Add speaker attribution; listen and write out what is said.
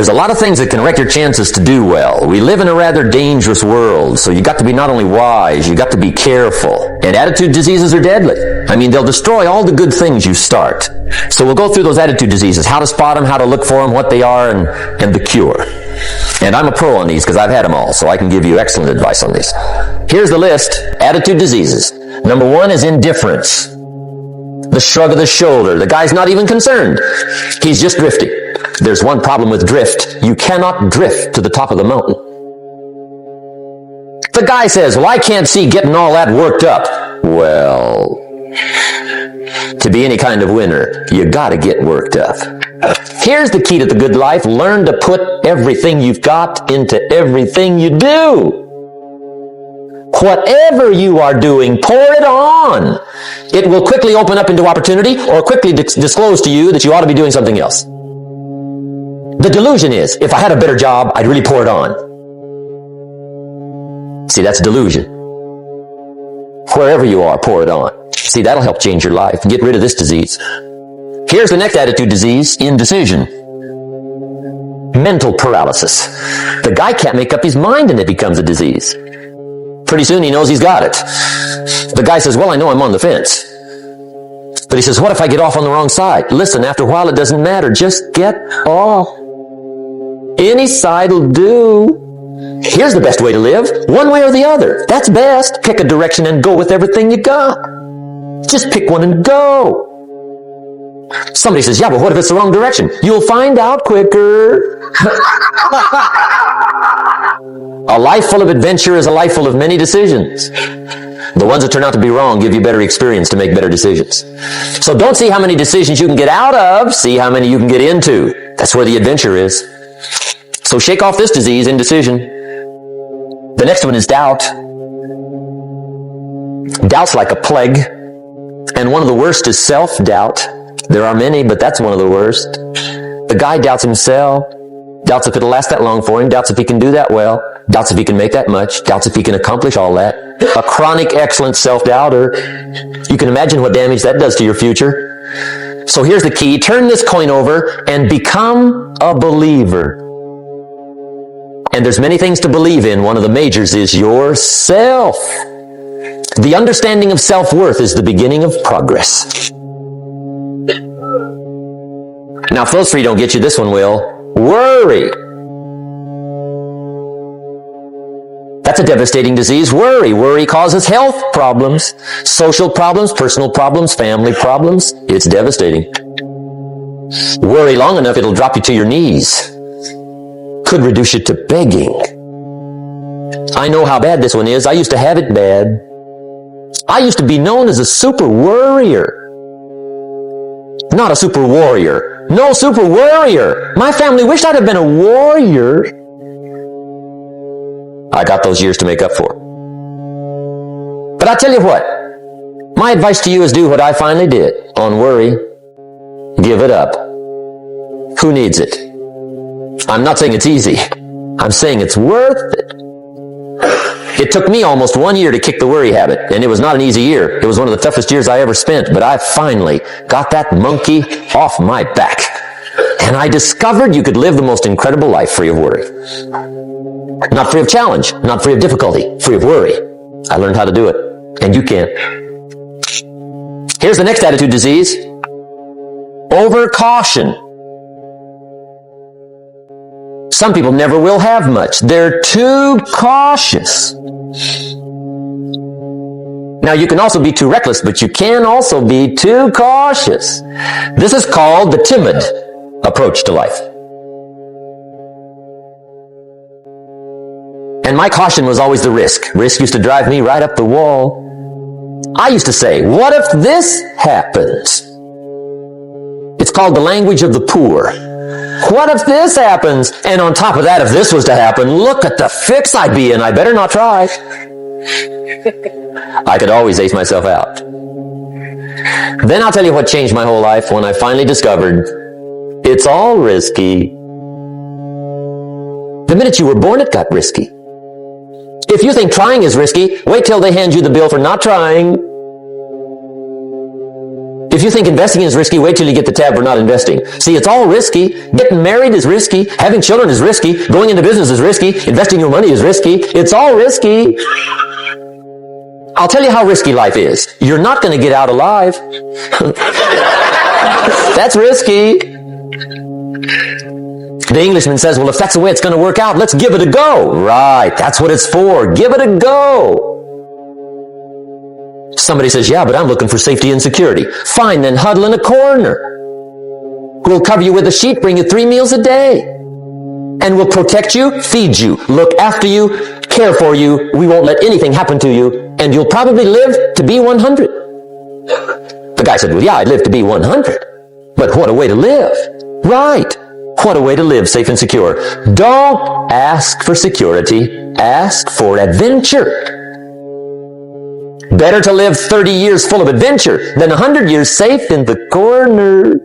Speaker 1: There's a lot of things that can wreck your chances to do well. We live in a rather dangerous world, so you got to be not only wise, you got to be careful. And attitude diseases are deadly. I mean, they'll destroy all the good things you start. So we'll go through those attitude diseases, how to spot them, how to look for them, what they are, and the cure. And I'm a pro on these because I've had them all, so I can give you excellent advice on these. Here's the list. Attitude diseases. Number 1 is indifference. The shrug of the shoulder. The guy's not even concerned. He's just drifting. There's one problem with drift. You cannot drift to the top of the mountain. The guy says, well, I can't see getting all that worked up. Well, to be any kind of winner, you gotta get worked up. Here's the key to the good life. Learn to put everything you've got into everything you do. Whatever you are doing, pour it on. It will quickly open up into opportunity or quickly disclose to you that you ought to be doing something else. The delusion is, if I had a better job, I'd really pour it on. See, that's delusion. Wherever you are, pour it on. See, that'll help change your life. Get rid of this disease. Here's the next attitude disease, indecision. Mental paralysis. The guy can't make up his mind and it becomes a disease. Pretty soon he knows he's got it. The guy says, well, I know I'm on the fence. But he says, what if I get off on the wrong side? Listen, after a while it doesn't matter. Just get off. Any side will do. Here's the best way to live. One way or the other. That's best. Pick a direction and go with everything you got. Just pick one and go. Somebody says, yeah, but what if it's the wrong direction? You'll find out quicker. A life full of adventure is a life full of many decisions. The ones that turn out to be wrong give you better experience to make better decisions. So don't see how many decisions you can get out of, see how many you can get into. That's where the adventure is. So shake off this disease, indecision. The next one is doubt. Doubt's like a plague. And one of the worst is self-doubt. There are many, but that's one of the worst. The guy doubts himself. Doubts if it'll last that long for him. Doubts if he can do that well. Doubts if he can make that much. Doubts if he can accomplish all that. A chronic, excellent self-doubter. You can imagine what damage that does to your future. So here's the key. Turn this coin over and become a believer. And there's many things to believe in. One of the majors is yourself. The understanding of self-worth is the beginning of progress. Now, if those three don't get you, this one will. Worry. That's a devastating disease. Worry. Worry causes health problems, social problems, personal problems, family problems. It's devastating. Worry long enough, it'll drop you to your knees. Could reduce you to begging. I know how bad this one is. I used to have it bad. I used to be known as a super worrier. Not a super warrior. No, super worrier. My family wished I'd have been a warrior. I got those years to make up for. But I tell you what, my advice to you is do what I finally did on worry. Give it up. Who needs it? I'm not saying it's easy. I'm saying it's worth it. It took me almost 1 year to kick the worry habit, and it was not an easy year. It was one of the toughest years I ever spent, but I finally got that monkey off my back. And I discovered you could live the most incredible life free of worry. Not free of challenge, not free of difficulty, free of worry. I learned how to do it, and you can. Here's the next attitude disease. Overcaution. Some people never will have much. They're too cautious. Now, you can also be too reckless, but you can also be too cautious. This is called the timid approach to life. And my caution was always the risk. Risk used to drive me right up the wall. I used to say, what if this happens? It's called the language of the poor. What if this happens? And on top of that, if this was to happen, look at the fix I'd be in. I better not try. I could always ace myself out. Then I'll tell you what changed my whole life when I finally discovered it's all risky. The minute you were born, it got risky. If you think trying is risky, wait till they hand you the bill for not trying. If If you think investing is risky, wait till you get the tab for not investing. See, it's all risky. Getting married is risky. Having children is risky. Going into business is risky. Investing your money is risky. It's all risky. I'll tell you how risky life is. You're not going to get out alive. That's risky. The Englishman says, well, if that's the way it's going to work out, let's give it a go. Right, that's what it's for. Give it a go. Somebody says, yeah, but I'm looking for safety and security. Fine, then huddle in a corner. We'll cover you with a sheet, bring you 3 meals a day. And we'll protect you, feed you, look after you, care for you. We won't let anything happen to you. And you'll probably live to be 100. The guy said, well, yeah, I'd live to be 100. But what a way to live. Right. What a way to live safe and secure. Don't ask for security. Ask for adventure. Better to live 30 years full of adventure than 100 years safe in the corner.